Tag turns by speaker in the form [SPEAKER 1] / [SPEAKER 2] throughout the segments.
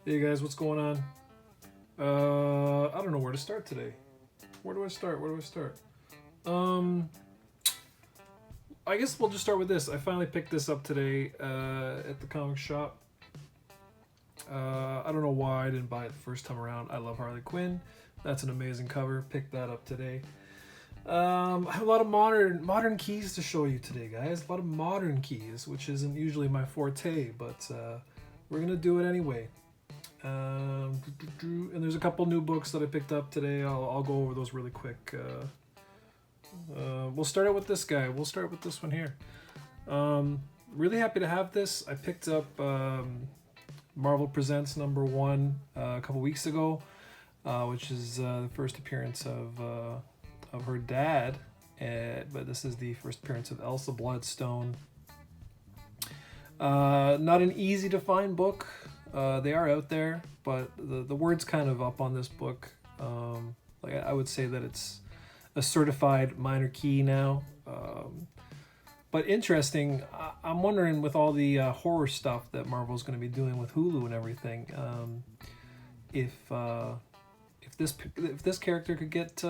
[SPEAKER 1] Hey guys, what's going on? I don't know where to start today. Where do I start? I guess we'll just start with this. I finally picked this up today at the comic shop. I don't know why I didn't buy it the first time around. I love Harley Quinn. That's an amazing cover. Picked that up today. I have a lot of modern keys to show you today, guys. A lot of modern keys, which isn't usually my forte, but we're gonna do it anyway. And there's a couple new books that I picked up today. I'll go over those really quick. We'll start out with this guy. We'll start with this one here. Really happy to have this. I picked up Marvel Presents #1 a couple weeks ago, which is the first appearance of her dad. But this is the first appearance of Elsa Bloodstone. Not an easy to find book. They are out there, but the word's kind of up on this book. Like I would say that it's a certified minor key now. But interesting, I'm wondering with all the horror stuff that Marvel's going to be doing with Hulu and everything, if this character could get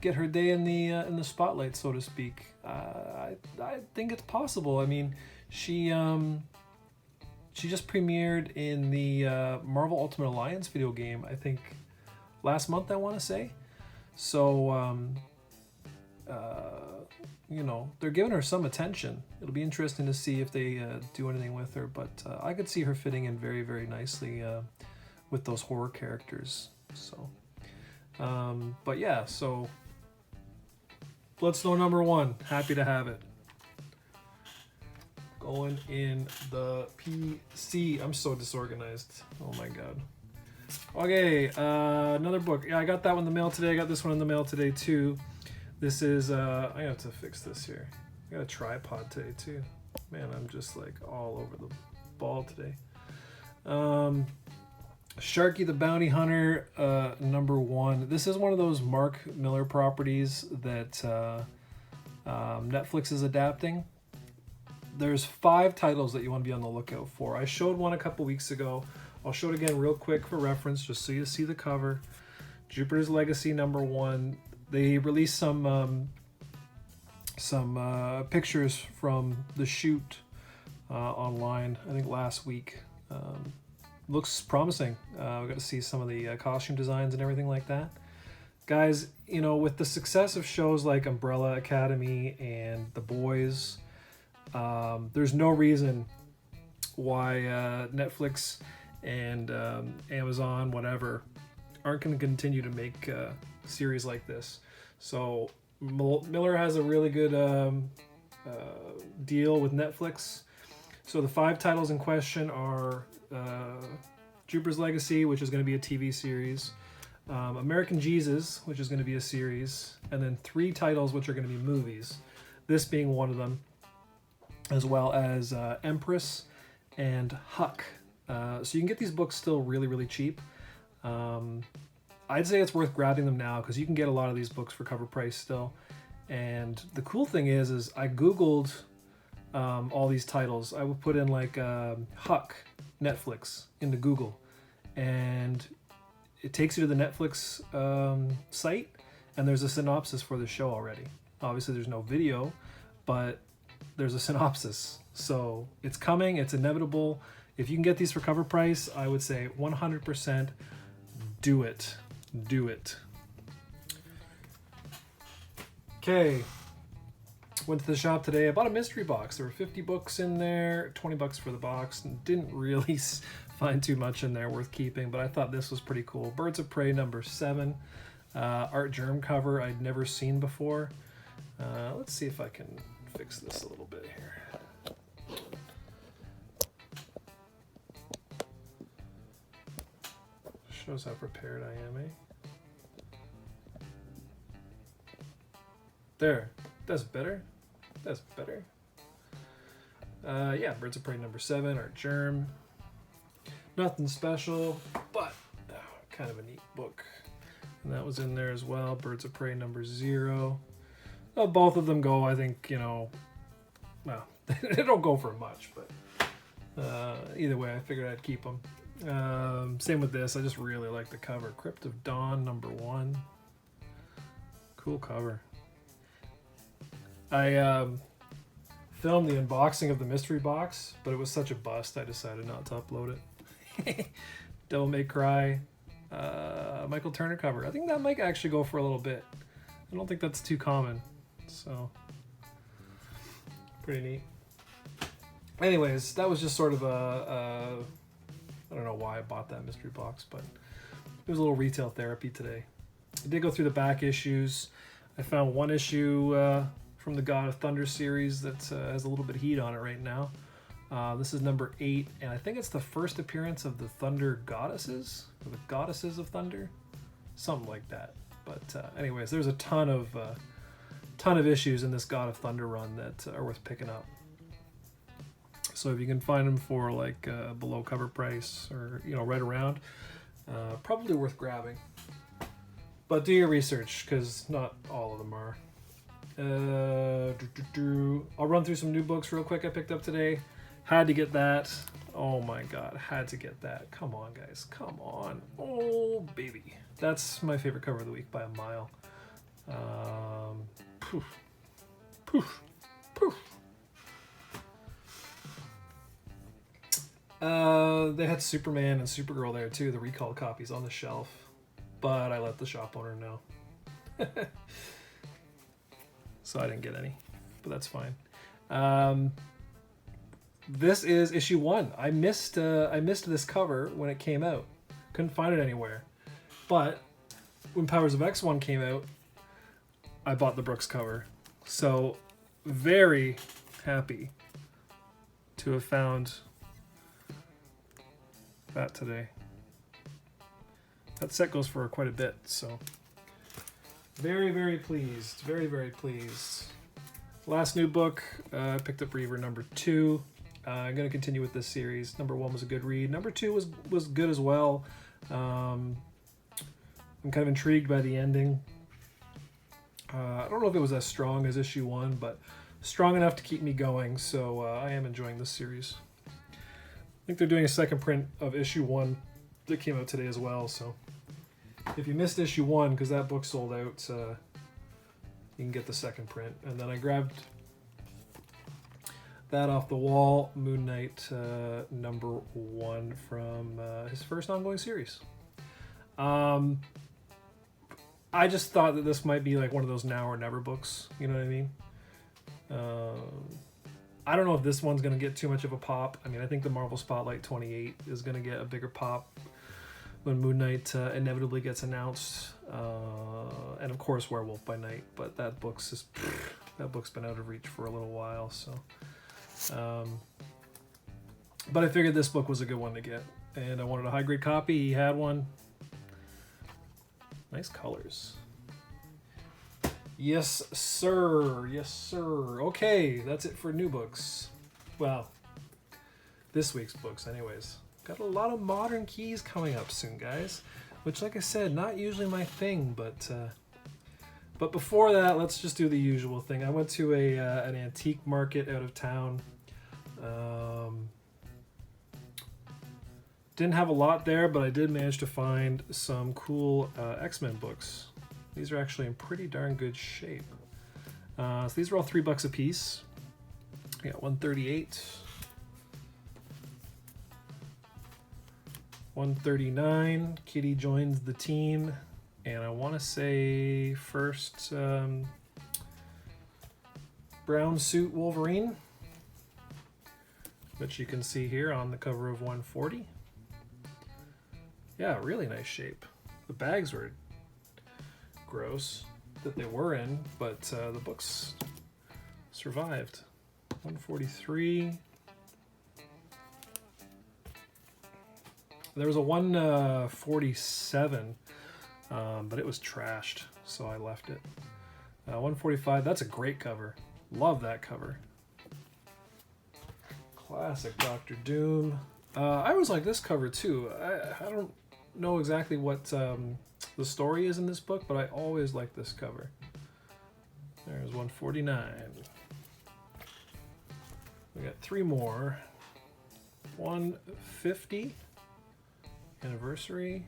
[SPEAKER 1] get her day in the spotlight, so to speak. I think it's possible. I mean, she just premiered in the Marvel Ultimate Alliance video game, I think last month, I want to say. So, they're giving her some attention. It'll be interesting to see if they do anything with her, but I could see her fitting in very, very nicely with those horror characters. So, but yeah, so Bloodstone #1, happy to have it. Going in the PC. I'm so disorganized. Oh my god. Okay, another book. Yeah, I got that one in the mail today. I got this one in the mail today too. This is, I have to fix this here. I got a tripod today too. Man, I'm just like all over the ball today. Sharky the Bounty Hunter, #1. This is one of those Mark Millar properties that Netflix is adapting. There's 5 titles that you want to be on the lookout for. I showed one a couple weeks ago. I'll show it again real quick for reference, just so you see the cover. Jupiter's Legacy #1. They released some pictures from the shoot online, I think last week. Looks promising. We got to see some of the costume designs and everything like that. Guys, with the success of shows like Umbrella Academy and The Boys, there's no reason why Netflix and Amazon, whatever, aren't going to continue to make series like this. So Miller has a really good deal with Netflix. So the 5 titles in question are Jupiter's Legacy, which is going to be a TV series, American Jesus, which is going to be a series, and then 3 titles which are going to be movies, this being one of them, as well as Empress and Huck. So you can get these books still really, really cheap. I'd say it's worth grabbing them now because you can get a lot of these books for cover price still. And the cool thing is I Googled all these titles. I would put in like Huck Netflix into Google, and it takes you to the Netflix site, and there's a synopsis for the show already. Obviously there's no video, but there's a synopsis. So it's coming, it's inevitable. If you can get these for cover price, I would say 100% do it. Do it. Okay. Went to the shop today. I bought a mystery box. There were 50 books in there, $20 for the box. And didn't really find too much in there worth keeping, but I thought this was pretty cool. Birds of Prey #7. Art germ cover I'd never seen before. Let's see if I can fix this a little bit here. Shows how prepared I am, eh? There. That's better. That's better. Yeah, Birds of Prey #7, Art Germ. Nothing special, but kind of a neat book. And that was in there as well. Birds of Prey #0. Well, both of them go, I think, well, they don't go for much, but either way, I figured I'd keep them. Same with this. I just really like the cover. Crypt of Dawn #1. Cool cover. I filmed the unboxing of the mystery box, but it was such a bust I decided not to upload it. Devil May Cry, Michael Turner cover. I think that might actually go for a little bit. I don't think that's too common, so pretty neat. Anyways, that was just sort of I don't know why I bought that mystery box, but it was a little retail therapy today. I did go through the back issues. I found one issue from the God of Thunder series that has a little bit of heat on it right now. This is #8, and I think it's the first appearance of the Thunder Goddesses, or the Goddesses of Thunder, something like that. But anyways, there's a ton of issues in this God of Thunder run that are worth picking up. So if you can find them for like below cover price, or right around, probably worth grabbing. But do your research, because not all of them are. I'll run through some new books real quick I picked up today. Had to get that. Oh my god, had to get that. Come on, guys, come on. Oh baby, that's my favorite cover of the week by a mile. Poof, poof, poof. They had Superman and Supergirl there too, the recalled copies on the shelf, but I let the shop owner know. So I didn't get any, but that's fine. This is issue 1. I missed this cover when it came out. Couldn't find it anywhere. But when Powers of X1 came out, I bought the Brooks cover. So very happy to have found that today. That set goes for quite a bit, so very, very pleased. Very, very pleased. Last new book, I picked up Reaver #2. I'm going to continue with this series. #1 was a good read. #2 was good as well. I'm kind of intrigued by the ending. I don't know if it was as strong as issue 1, but strong enough to keep me going, so I am enjoying this series. I think they're doing a second print of issue 1 that came out today as well, so if you missed issue 1, because that book sold out, you can get the second print. And then I grabbed that off the wall, Moon Knight #1 from his first ongoing series. I just thought that this might be like one of those now or never books, you know what I mean? I don't know if this one's going to get too much of a pop. I mean, I think the Marvel Spotlight 28 is going to get a bigger pop when Moon Knight inevitably gets announced, and of course Werewolf by Night. But that book's been out of reach for a little while. So, but I figured this book was a good one to get, and I wanted a high grade copy. He had one. Nice colors. Yes, sir. Yes, sir. Okay, that's it for new books. Well, this week's books, anyways. Got a lot of Modern Keys coming up soon, guys. Which, like I said, not usually my thing, but before that, let's just do the usual thing. I went to an antique market out of town. Didn't have a lot there, but I did manage to find some cool X-Men books. These are actually in pretty darn good shape. So these are all $3 a piece. I got 138, 139. Kitty joins the team, and I want to say first brown suit Wolverine, which you can see here on the cover of 140. Yeah, really nice shape. The bags were gross that they were in, but the books survived. 143. There was a 147, but it was trashed, so I left it. 145, that's a great cover. Love that cover. Classic Doctor Doom. I always like this cover too. I don't know exactly what the story is in this book, but I always like this cover. There's 149. We got 3 more. 150 anniversary.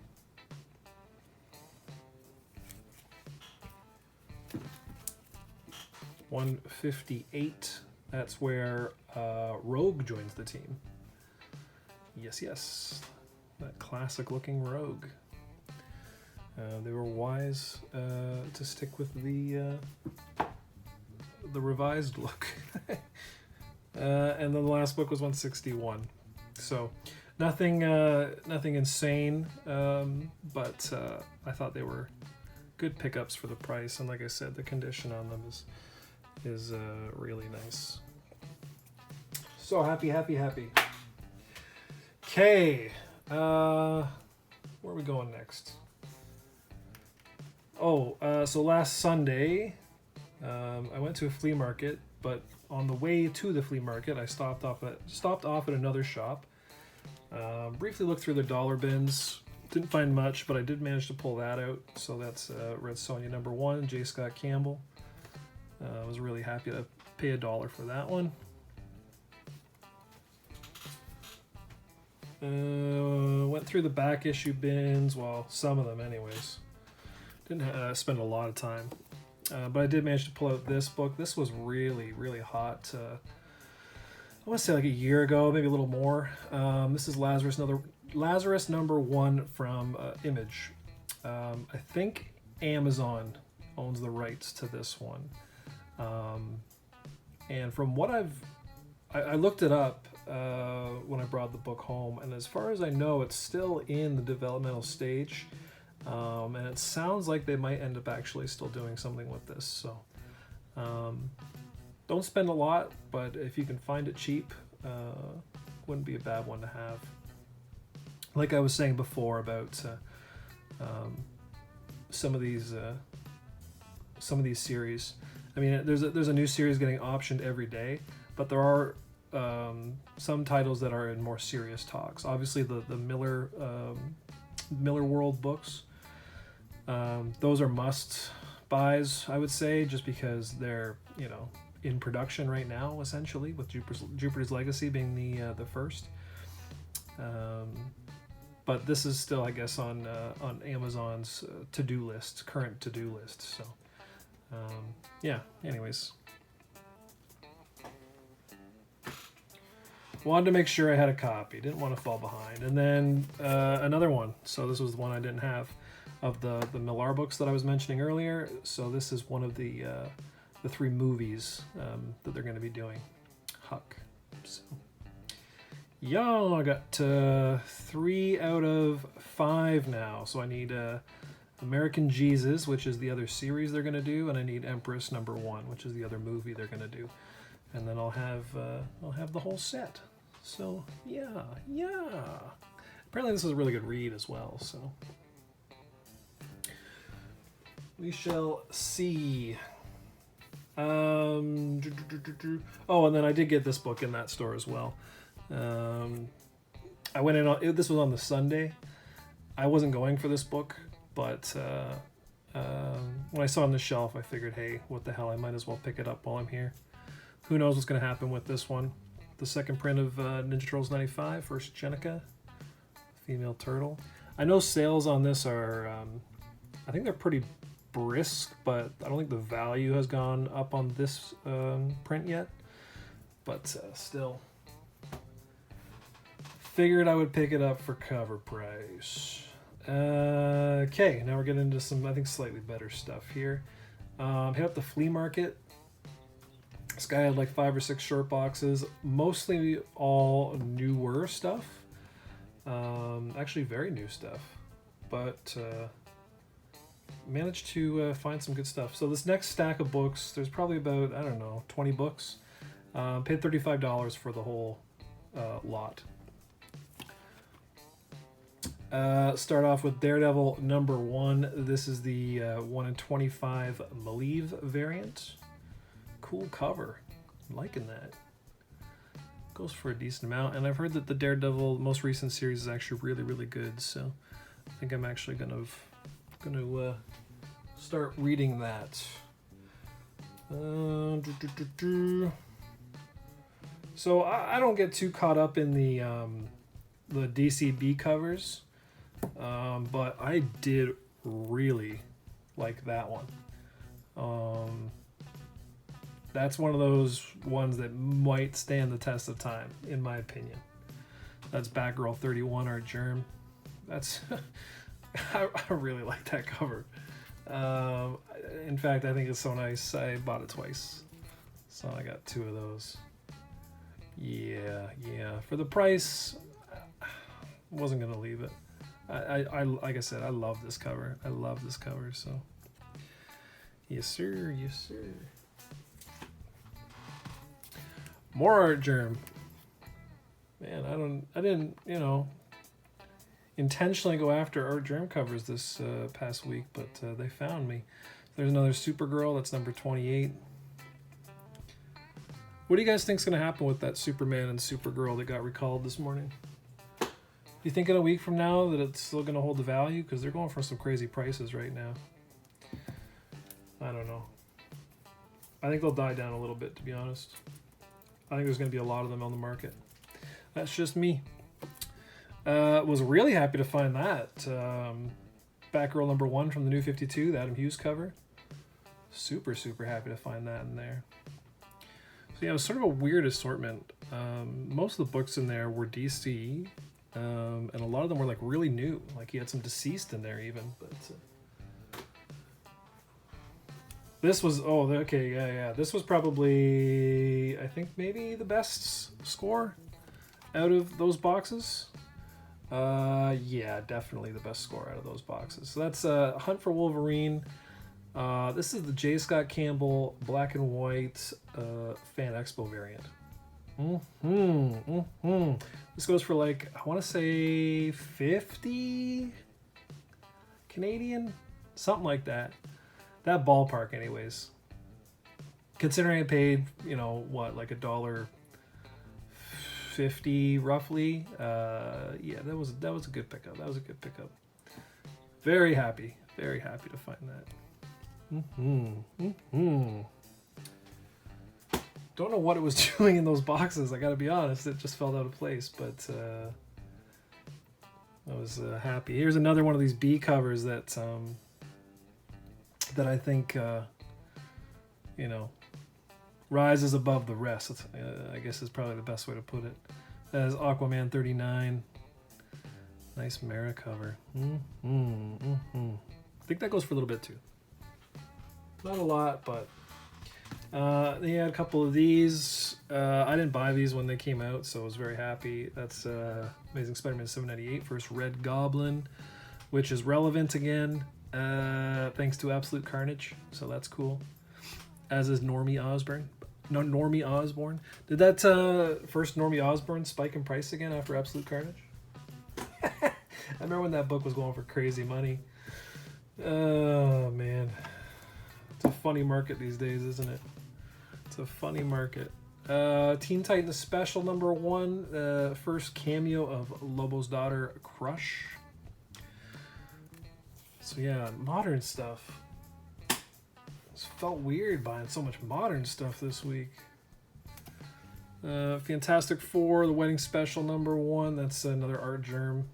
[SPEAKER 1] $158. That's where Rogue joins the team. Yes, yes, that classic-looking Rogue. They were wise to stick with the revised look. And then the last book was 161. So nothing insane, but I thought they were good pickups for the price. And like I said, the condition on them is really nice. So happy. Okay, where are we going next? Oh, so last Sunday, I went to a flea market, but on the way to the flea market, I stopped off at another shop. Briefly looked through the dollar bins. Didn't find much, but I did manage to pull that out. So that's Red Sonja #1, J. Scott Campbell. I was really happy to pay $1 for that one. Went through the back issue bins, well, some of them anyways. Didn't spend a lot of time, but I did manage to pull out this book. This was really, really hot. I want to say like a year ago, maybe a little more. This is Lazarus #1 from Image. I think Amazon owns the rights to this one. And from what I looked it up when I brought the book home, and as far as I know, it's still in the developmental stage. And it sounds like they might end up actually still doing something with this. So don't spend a lot, but if you can find it cheap, wouldn't be a bad one to have. Like I was saying before about some of these series. I mean, there's a new series getting optioned every day, but there are some titles that are in more serious talks. Obviously, the Miller World books. Those are must buys, I would say, just because they're in production right now, essentially, with Jupiter's Legacy being the first. But this is still, I guess, on Amazon's current to-do list. So yeah. Anyways, wanted to make sure I had a copy. Didn't want to fall behind. And then another one. So this was the one I didn't have of the Millar books that I was mentioning earlier. So this is one of the 3 movies that they're going to be doing. Huck. So yeah, I got 3 out of 5 now. So I need American Jesus, which is the other series they're going to do, and I need Empress #1, which is the other movie they're going to do. And then I'll have the whole set. So yeah. Apparently this is a really good read as well. So we shall see. Oh, and then I did get this book in that store as well. I went in this was on the Sunday. I wasn't going for this book, but when I saw it on the shelf, I figured, hey, what the hell, I might as well pick it up while I'm here. Who knows what's going to happen with this one. The second print of Ninja Turtles 95, first Jenica, female turtle. I know sales on this are, I think they're pretty brisk, but I don't think the value has gone up on this print yet. But still, figured I would pick it up for cover price. Okay, now we're getting into some, I think, slightly better stuff here. Hit up the flea market. This guy had like 5 or 6 short boxes, mostly all newer stuff. Actually, very new stuff, but managed to find some good stuff. So this next stack of books, there's probably about, I don't know, 20 books. Paid $35 for the whole lot. Start off with Daredevil #1. This is the 1 in 25 Malieve variant. Cool cover. I'm liking that. Goes for a decent amount. And I've heard that the Daredevil most recent series is actually really, really good. So I think I'm actually gonna start reading that. So I don't get too caught up in the DCB covers, but I did really like that one. That's one of those ones that might stand the test of time, in my opinion. That's Batgirl 31 Art Germ. That's I really like that cover. In fact, I think it's so nice I bought it twice. So I got 2 of those. Yeah. For the price, I wasn't gonna leave it. I like I said, I love this cover. So yes sir. More Art Germ. Man, I didn't, intentionally go after Art Germ covers this past week, but they found me. There's another Supergirl, that's number 28. What do you guys think's going to happen with that Superman and Supergirl that got recalled this morning? Do you think in a week from now that it's still going to hold the value? Because they're going for some crazy prices right now. I don't know. I think they'll die down a little bit, to be honest. I think there's going to be a lot of them on the market. That's just me. Was really happy to find that. Batgirl number 1 from the New 52, the Adam Hughes cover. Super happy to find that in there. So yeah, it was sort of a weird assortment. Most of the books in there were DC, and a lot of them were like really new. Like he had some Deceased in there even. But this was, this was probably, I think maybe the best score out of those boxes. Yeah, definitely the best score out of those boxes. So that's Hunt for Wolverine. This is the J. Scott Campbell black and white Fan Expo variant. This goes for like, I want to say 50 Canadian, something like that. That ballpark, anyways. Considering I paid, like $1.50 roughly. Yeah, that was a good pickup. Very happy to find that. Don't know what it was doing in those boxes. I gotta be honest, it just fell out of place. But I was happy. Here's another one of these B covers that I think rises above the rest. I guess is probably the best way to put it. That is Aquaman 39. Nice Mara cover. I think that goes for a little bit too. Not a lot, but they had a couple of these. I didn't buy these when they came out, so I was very happy. That's Amazing Spider-Man 798, first Red Goblin, which is relevant again, thanks to Absolute Carnage, so that's cool. As is Normie Osborn. Did that first Normie Osborn spike in price again after Absolute Carnage? I remember when that book was going for crazy money. Oh, man. It's a funny market these days, isn't it? It's a funny market. Teen Titans Special number 1. First cameo of Lobo's daughter, Crush. So yeah, modern stuff. It felt weird buying so much modern stuff this week. Fantastic Four, the Wedding Special number 1. That's another Art Germ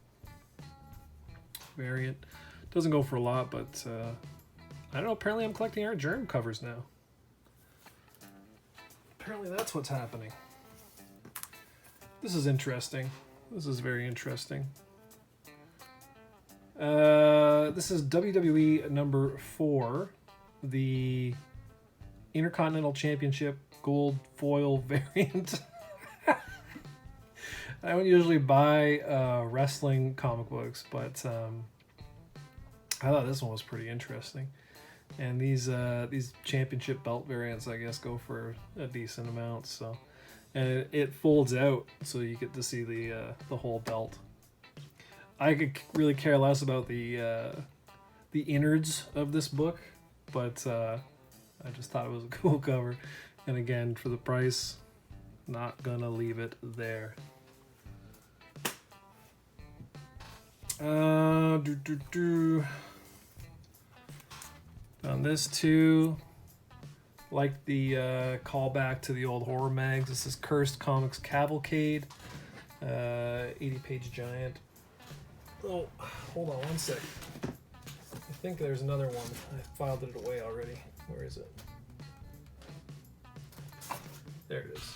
[SPEAKER 1] variant. Doesn't go for a lot, but I don't know. Apparently I'm collecting Art Germ covers now. Apparently that's what's happening. This is interesting. This is very interesting. This is WWE number 4. The Intercontinental Championship gold foil variant. I don't usually buy wrestling comic books, but I thought this one was pretty interesting. And these championship belt variants, I guess, go for a decent amount. So, and it folds out, so you get to see the whole belt. I could really care less about the innards of this book, but I just thought it was a cool cover. And again, for the price, not gonna leave it there. On this too, Like the callback to the old horror mags. This is Cursed Comics Cavalcade, 80-page giant. Oh, hold on one sec. I think there's another one. I filed it away already. Where is it? There it is.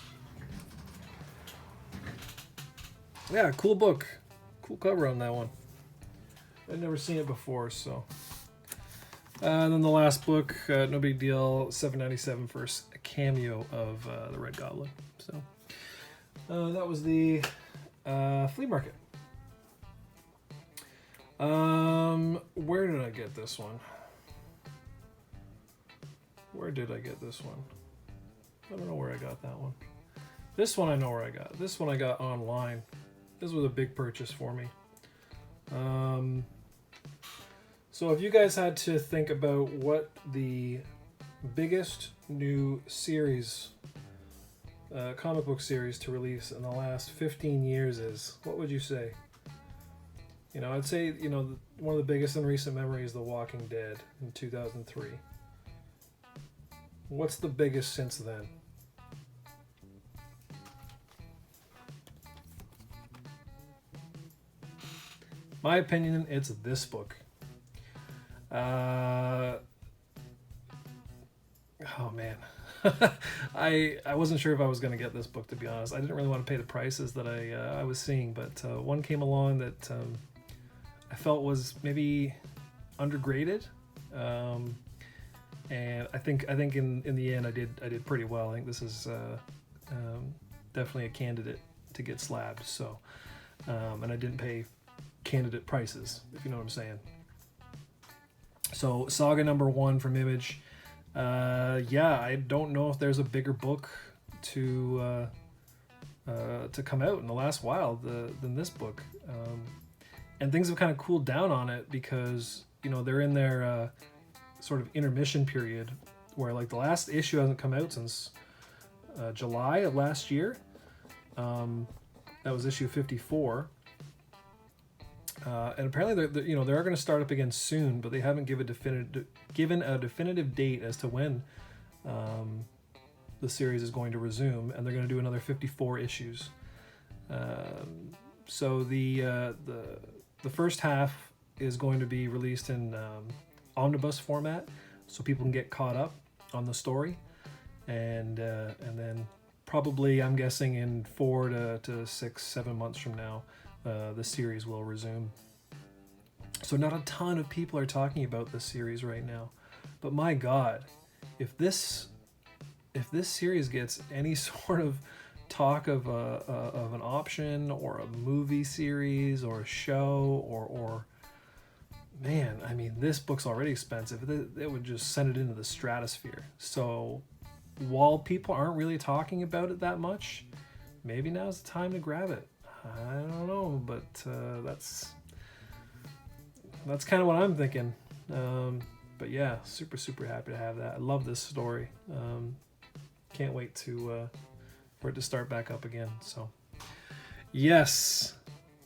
[SPEAKER 1] Yeah, cool book. Cool cover on that one. I'd never seen it before, so. And then the last book, no big deal, $7.97 for a cameo of the Red Goblin. So that was the flea market. Where did I get this one? Where did I get this one? I don't know where I got that one. This one I know where I got. This one I got online. This was a big purchase for me. So if you guys had to think about what the biggest new series, comic book series to release in the last 15 years is, what would you say? You know, I'd say, you know, one of the biggest in recent memory is The Walking Dead in 2003. What's the biggest since then? My opinion, it's this book. Oh man. I wasn't sure if I was going to get this book, to be honest. I didn't really want to pay the prices that I was seeing, but one came along that I felt was maybe undergraded, and I think in the end I did pretty well. I think this is definitely a candidate to get slabbed. So, and I didn't pay candidate prices, if you know what I'm saying. So Saga #1 from Image. Yeah, I don't know if there's a bigger book to come out in the last while than this book. And things have kind of cooled down on it because, you know, they're in their sort of intermission period where, like, the last issue hasn't come out since July of last year. That was issue 54. And apparently they're going to start up again soon, but they haven't given a definitive date as to when the series is going to resume, and they're going to do another 54 issues. So the first half is going to be released in omnibus format, so people can get caught up on the story, and then probably, I'm guessing, in 4 to 6, 7 months from now, the series will resume. So not a ton of people are talking about this series right now, but my God, if this series gets any sort of talk of an option or a movie series or a show or man, I mean, this book's already expensive. It would just send it into the stratosphere. So while people aren't really talking about it that much, maybe now's the time to grab it. I don't know, but that's kind of what I'm thinking. But yeah, super happy to have that. I love this story. Can't wait for it to start back up again. So yes,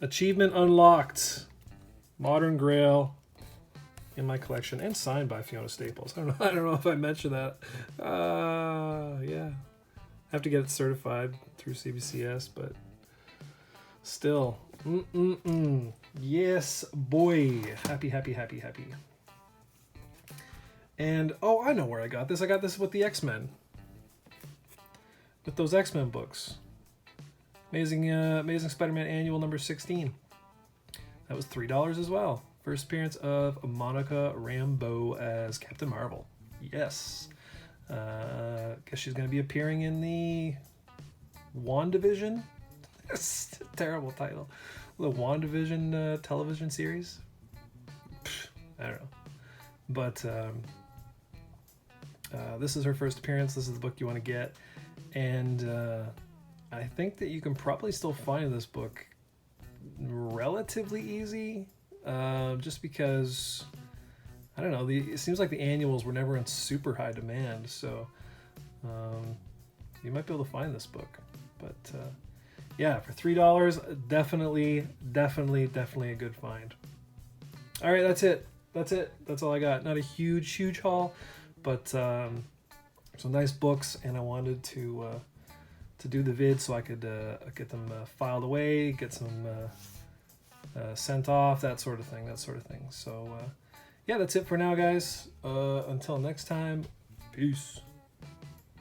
[SPEAKER 1] achievement unlocked. Modern Grail in my collection and signed by Fiona Staples. I don't know if I mentioned that. Yeah, I have to get it certified through CBCS, but still, yes, boy, happy. And oh, I know where I got this. I got this with the X-Men, with those X-Men books. Amazing Spider-Man Annual number 16. That was $3 as well. First appearance of Monica Rambeau as Captain Marvel. Yes. Guess she's going to be appearing in the WandaVision. Terrible title. The WandaVision television series. I don't know. But this is her first appearance. This is the book you want to get. And I think that you can probably still find this book relatively easy. Just because, I don't know, it seems like the annuals were never in super high demand. So you might be able to find this book. But yeah, for $3, definitely a good find. All right, that's it. That's all I got. Not a huge haul, but some nice books, and I wanted to do the vid so I could get them filed away, get some sent off, that sort of thing. So yeah, that's it for now, guys. Until next time, peace.